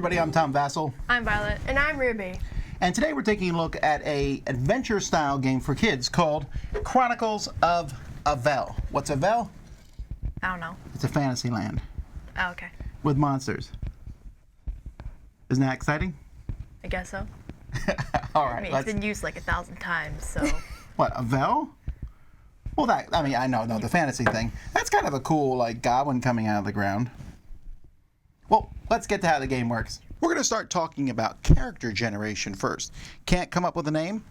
everybody, I'm Tom Vasel. I'm Violet. And I'm Ruby. And today we're taking a look at a adventure-style game for kids called Chronicles of Avel. What's Avel? I don't know. It's a fantasy land Oh, okay. with monsters. Isn't that exciting? I guess so. All I right, mean, let's... it's been used like 1,000 times, so. What, Avel? Well, I know, the fantasy thing. That's kind of a cool, like, goblin coming out of the ground. Well, let's get to how the game works. We're going to start talking about character generation first. Can't come up with a name?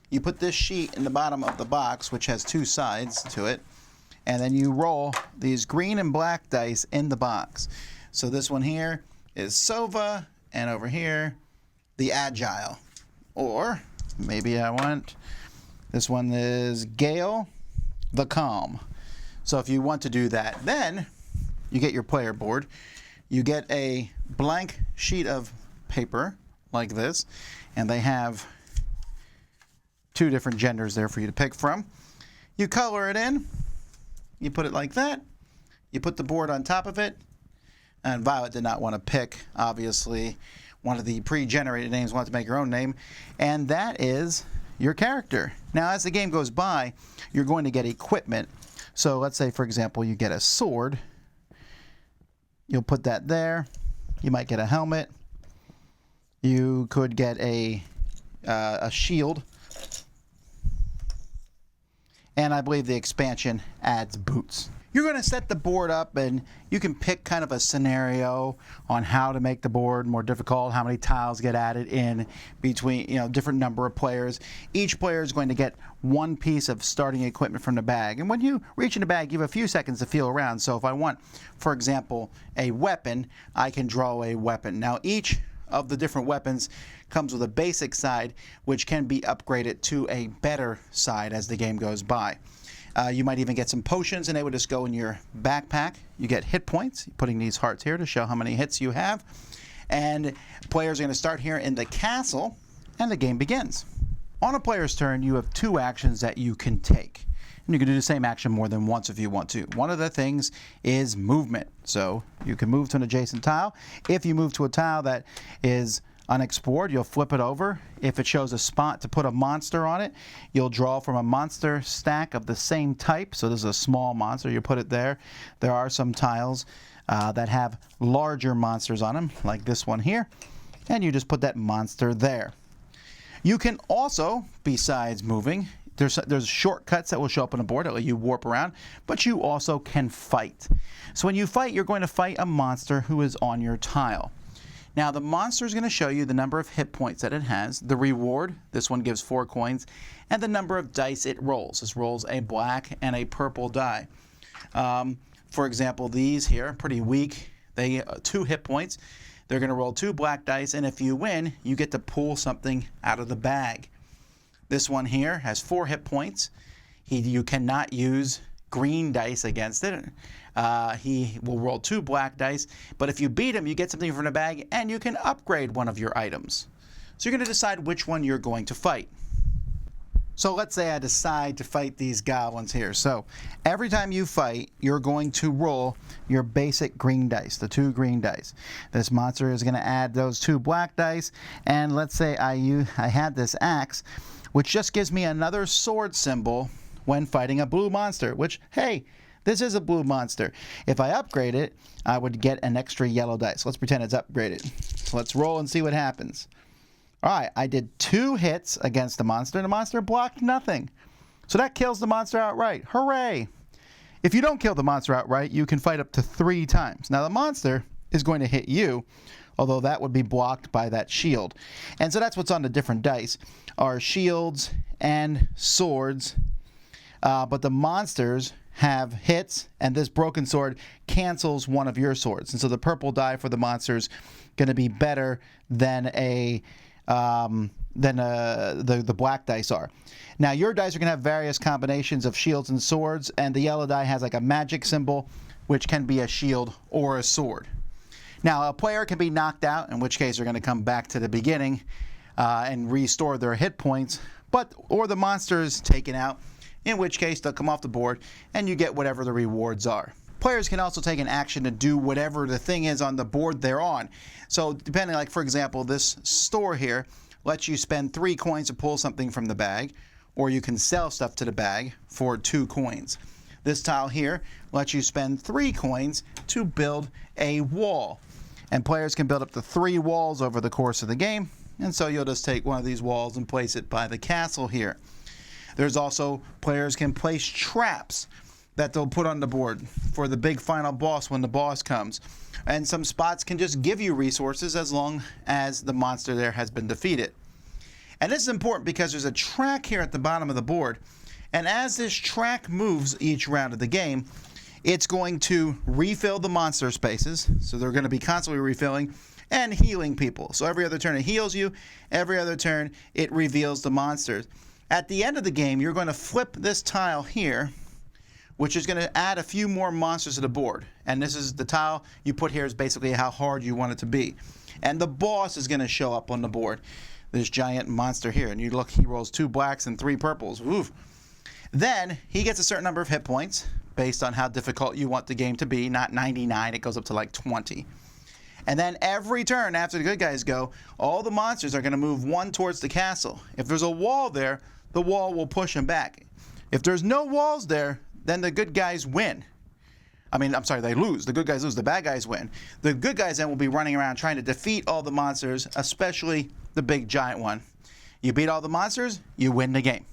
You put this sheet in the bottom of the box, which has two sides to it, and then you roll these green and black dice in the box. So this one here is Sova, and over here, the Agile. Or, maybe I want, this one is Gale, the Calm. So if you want to do that, then you get your player board. You get a blank sheet of paper like this, and they have two different genders there for you to pick from. You color it in, you put it like that, you put the board on top of it, and Violet did not want to pick, obviously, one of the pre-generated names, wanted to make your own name, and that is your character. Now, as the game goes by, you're going to get equipment. So let's say, for example, you get a sword. You'll put that there. You might get a helmet. You could get a shield. And I believe the expansion adds boots. You're going to set the board up, and you can pick kind of a scenario on how to make the board more difficult, how many tiles get added in between, different number of players. Each player is going to get one piece of starting equipment from the bag. And when you reach in the bag, you have a few seconds to feel around. So if I want, for example, a weapon, I can draw a weapon. Now, each of the different weapons comes with a basic side, which can be upgraded to a better side as the game goes by. You might even get some potions, and they would just go in your backpack. You get hit points, putting these hearts here to show how many hits you have. And players are going to start here in the castle, and the game begins. On a player's turn, you have two actions that you can take. And you can do the same action more than once if you want to. One of the things is movement. So you can move to an adjacent tile. If you move to a tile that is unexplored, you'll flip it over. If it shows a spot to put a monster on it, you'll draw from a monster stack of the same type. So this is a small monster, you put it there. There are some tiles that have larger monsters on them, like this one here, and you just put that monster there. You can also, besides moving, there's shortcuts that will show up on the board that let you warp around, but you also can fight. So when you fight, you're going to fight a monster who is on your tile. Now, the monster is going to show you the number of hit points that it has, the reward, this one gives 4 coins, and the number of dice it rolls. This rolls a black and a purple die. For example, these here, pretty weak. They 2 hit points. They're going to roll 2 black dice, and if you win, you get to pull something out of the bag. This one here has 4 hit points. You cannot use green dice against it. He will roll 2 black dice, but if you beat him, you get something from the bag, and you can upgrade one of your items. So you're going to decide which one you're going to fight. So let's say I decide to fight these goblins here. So every time you fight, you're going to roll your basic green dice, the 2 green dice. This monster is going to add those 2 black dice, and let's say I had this axe, which just gives me another sword symbol when fighting a blue monster, which, hey, this is a blue monster. If I upgrade it, I would get an extra yellow dice. Let's pretend it's upgraded. So let's roll and see what happens. All right, I did 2 hits against the monster, and the monster blocked nothing. So that kills the monster outright. Hooray! If you don't kill the monster outright, you can fight up to 3 times. Now, the monster is going to hit you, although that would be blocked by that shield. And so that's what's on the different dice, are shields and swords. But the monsters have hits, and this broken sword cancels one of your swords. And so the purple die for the monsters going to be better than the black dice are. Now, your dice are going to have various combinations of shields and swords, and the yellow die has like a magic symbol, which can be a shield or a sword. Now, a player can be knocked out, in which case they're going to come back to the beginning and restore their hit points, or the monster is taken out, in which case they'll come off the board and you get whatever the rewards are. players can also take an action to do whatever the thing is on the board they're on. So depending, like for example, this store here lets you spend 3 coins to pull something from the bag, or you can sell stuff to the bag for 2 coins. This tile here lets you spend 3 coins to build a wall. And players can build up to 3 walls over the course of the game. And so you'll just take one of these walls and place it by the castle here. There's also, players can place traps that they'll put on the board for the big final boss when the boss comes. And some spots can just give you resources as long as the monster there has been defeated. And this is important because there's a track here at the bottom of the board. And as this track moves each round of the game, it's going to refill the monster spaces. So they're going to be constantly refilling and healing people. So every other turn it heals you. Every other turn it reveals the monsters. At the end of the game, you're going to flip this tile here, which is going to add a few more monsters to the board. And this is the tile you put here is basically how hard you want it to be. And the boss is going to show up on the board. This giant monster here. And you look, he rolls 2 blacks and 3 purples. Oof. Then he gets a certain number of hit points based on how difficult you want the game to be. Not 99, it goes up to like 20. And then every turn after the good guys go, all the monsters are going to move 1 towards the castle. If there's a wall there, the wall will push them back. If there's no walls there, then the good guys win. They lose. The good guys lose. The bad guys win. The good guys then will be running around trying to defeat all the monsters, especially the big giant one. You beat all the monsters, you win the game.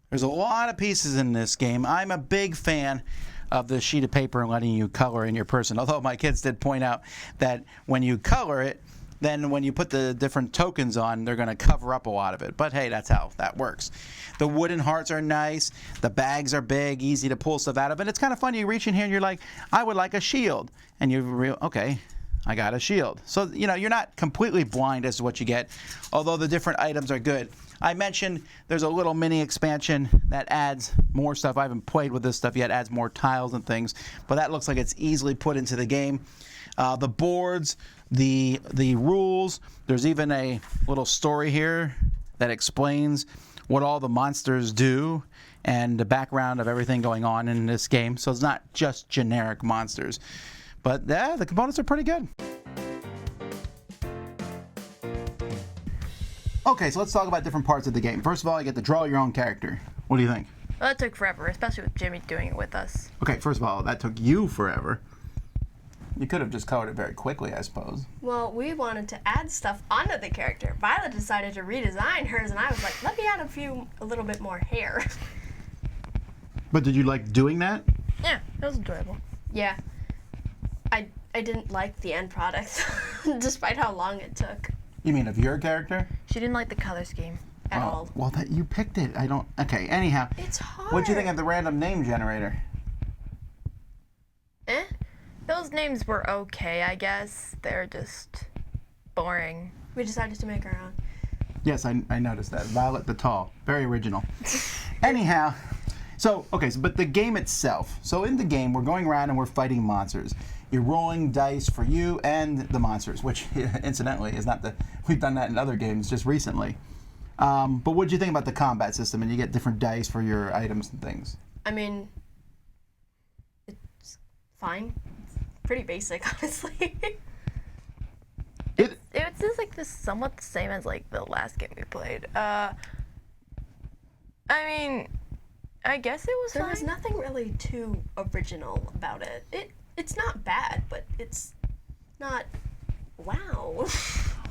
There's a lot of pieces in this game. I'm a big fan of the sheet of paper and letting you color in your person. Although my kids did point out that when you color it, then when you put the different tokens on, they're going to cover up a lot of it. But hey, that's how that works. The wooden hearts are nice. The bags are big, easy to pull stuff out of. And it's kind of fun. You reach in here and you're like, I would like a shield. And okay, I got a shield. So, you're not completely blind as to what you get, although the different items are good. I mentioned there's a little mini expansion that adds more stuff. I haven't played with this stuff yet. Adds more tiles and things, but that looks like it's easily put into the game. The boards, the rules. There's even a little story here that explains what all the monsters do and the background of everything going on in this game. So it's not just generic monsters. But yeah, the components are pretty good. Okay, so let's talk about different parts of the game. First of all, you get to draw your own character. What do you think? Well, that took forever, especially with Jimmy doing it with us. Okay, first of all, that took you forever. You could have just colored it very quickly, I suppose. Well, we wanted to add stuff onto the character. Violet decided to redesign hers, and I was like, let me add a little bit more hair. But did you like doing that? Yeah, it was enjoyable. Yeah. I didn't like the end product, despite how long it took. You mean of your character? She didn't like the color scheme. At all. Well, you picked it. Okay, anyhow. It's hard. What'd you think of the random name generator? Those names were okay, I guess. They're just boring. We decided to make our own. Yes, I noticed that. Violet the Tall. Very original. Anyhow, but the game itself. So in the game, we're going around and we're fighting monsters. You're rolling dice for you and the monsters, which incidentally is not we've done that in other games just recently. But what did you think about the combat system? And you get different dice for your items and things. I mean, it's fine. It's pretty basic, honestly. It's just like this somewhat the same as like the last game we played. I mean, I guess it was There fine. was nothing really too original about it. It's not bad, but it's not wow.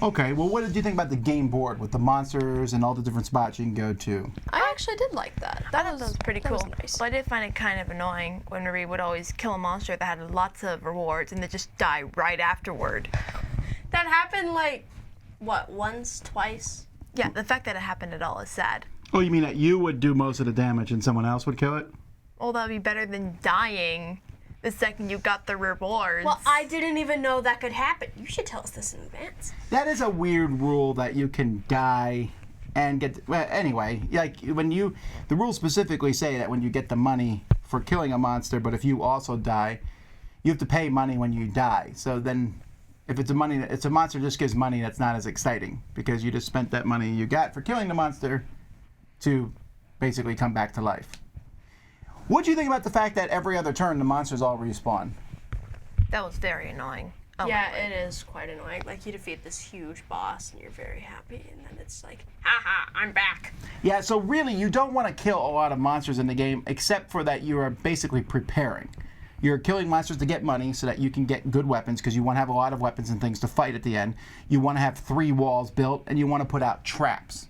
Okay, well, what did you think about the game board with the monsters and all the different spots you can go to? I actually did like that. I thought that was pretty cool. That was nice. But I did find it kind of annoying when Marie would always kill a monster that had lots of rewards and then just die right afterward. That happened once, twice? Yeah, the fact that it happened at all is sad. Oh, you mean that you would do most of the damage and someone else would kill it? Well, that would be better than dying the second you got the rewards. Well, I didn't even know that could happen. You should tell us this in advance. That is a weird rule that you can die and get. Well, anyway, like the rules specifically say that when you get the money for killing a monster, but if you also die, you have to pay money when you die. So then, if it's a monster just gives money, that's not as exciting because you just spent that money you got for killing the monster to basically come back to life. What do you think about the fact that every other turn the monsters all respawn? That was very annoying. Oh, Yeah, it is quite annoying. Like, you defeat this huge boss, and you're very happy, and then it's like, haha, I'm back. Yeah, so really, you don't want to kill a lot of monsters in the game, except for that you are basically preparing. You're killing monsters to get money so that you can get good weapons, because you want to have a lot of weapons and things to fight at the end. You want to have 3 walls built, and you want to put out traps.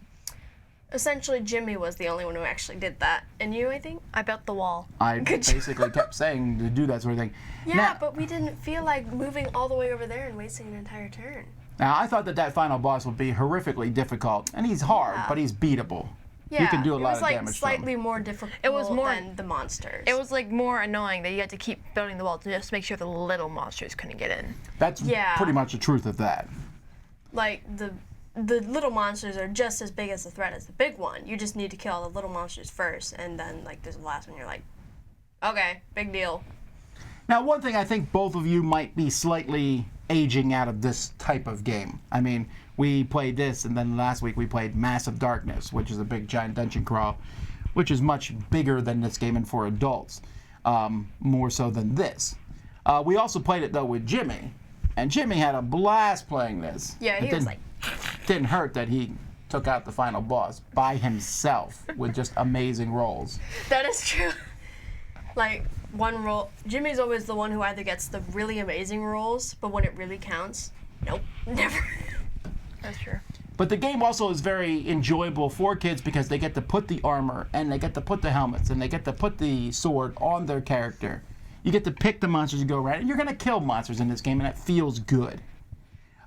Essentially, Jimmy was the only one who actually did that. And you, I think? I built the wall. I basically kept saying to do that sort of thing. Yeah, Now, but we didn't feel like moving all the way over there and wasting an entire turn. now, I thought that final boss would be horrifically difficult, and he's hard, Yeah. but he's beatable. Yeah, You can do a lot of it was like damage to him. slightly more difficult It was more- than the monsters. It was like more annoying that you had to keep building the wall to just make sure the little monsters couldn't get in. That's Yeah. pretty much the truth of that. like the little monsters are just as big as the threat as the big one. You just need to kill the little monsters first, and then like there's the last one. You're like, okay, big deal. Now, one thing I think both of you might be slightly aging out of this type of game. I mean, we played this, and then last week we played Massive Darkness, which is a big giant dungeon crawl, which is much bigger than this game and for adults, more so than this. We also played it though with Jimmy, and Jimmy had a blast playing this. Yeah, It he was didn't- didn't hurt that he took out the final boss by himself with just amazing rolls. That is true. Like, one roll, Jimmy's always the one who either gets the really amazing rolls, but when it really counts, nope, never. That's true. But the game also is very enjoyable for kids because they get to put the armor, and they get to put the helmets, and they get to put the sword on their character. You get to pick the monsters you go around, and you're going to kill monsters in this game, and it feels good.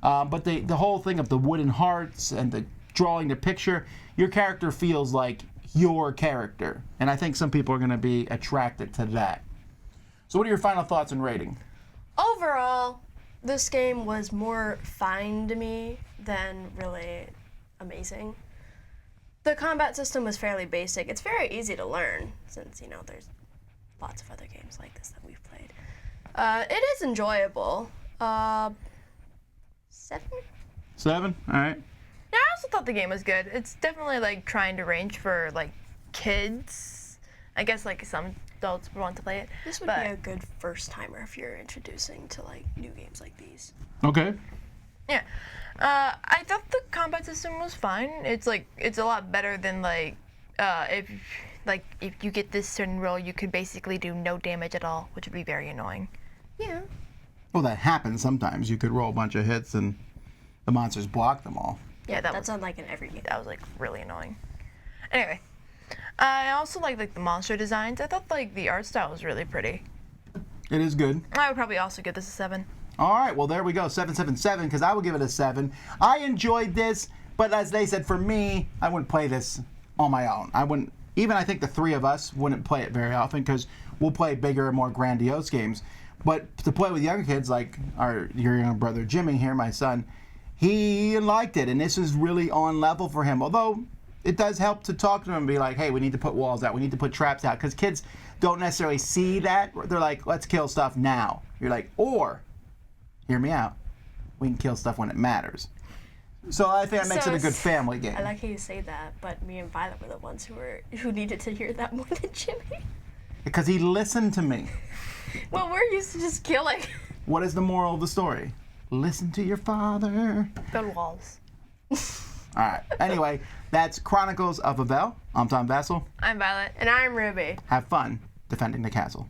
But the whole thing of the wooden hearts and the drawing the picture, your character feels like your character. And I think some people are going to be attracted to that. So what are your final thoughts and rating? Overall, this game was more fine to me than really amazing. The combat system was fairly basic. It's very easy to learn since, you know, there's lots of other games like this that we've played. It is enjoyable. 7? 7? All right. Yeah, I also thought the game was good. It's definitely like trying to range for like kids. I guess like some adults would want to play it. This would but be a good first timer if you're introducing to like new games like these. Okay. yeah, I thought the combat system was fine. It's like it's a lot better than like if you get this certain roll, you could basically do no damage at all, which would be very annoying. Yeah. Well, that happens sometimes. You could roll a bunch of hits, and the monsters block them all. Yeah, That's unlike in every game. that was like really annoying. Anyway, I also like the monster designs. I thought like the art style was really pretty. It is good. I would probably also give this a 7. All right, well, there we go, 777, because I would give it a 7. I enjoyed this, but as they said, for me, I wouldn't play this on my own. I wouldn't, even I think the 3 of us wouldn't play it very often, because we'll play bigger and more grandiose games. But to play with younger kids, like your younger brother Jimmy here, my son, he liked it, and this is really on level for him. Although it does help to talk to him and be like, hey, we need to put walls out, we need to put traps out, because kids don't necessarily see that. They're like, let's kill stuff now. You're like, or, hear me out, we can kill stuff when it matters. So I think that makes it a good family game. I like how you say that, but me and Violet were the ones who needed to hear that more than Jimmy. Because he listened to me. Well, we're used to just killing. What is the moral of the story? Listen to your father. Build walls. All right. Anyway, that's Chronicles of Avel. I'm Tom Vasel. I'm Violet. And I'm Ruby. Have fun defending the castle.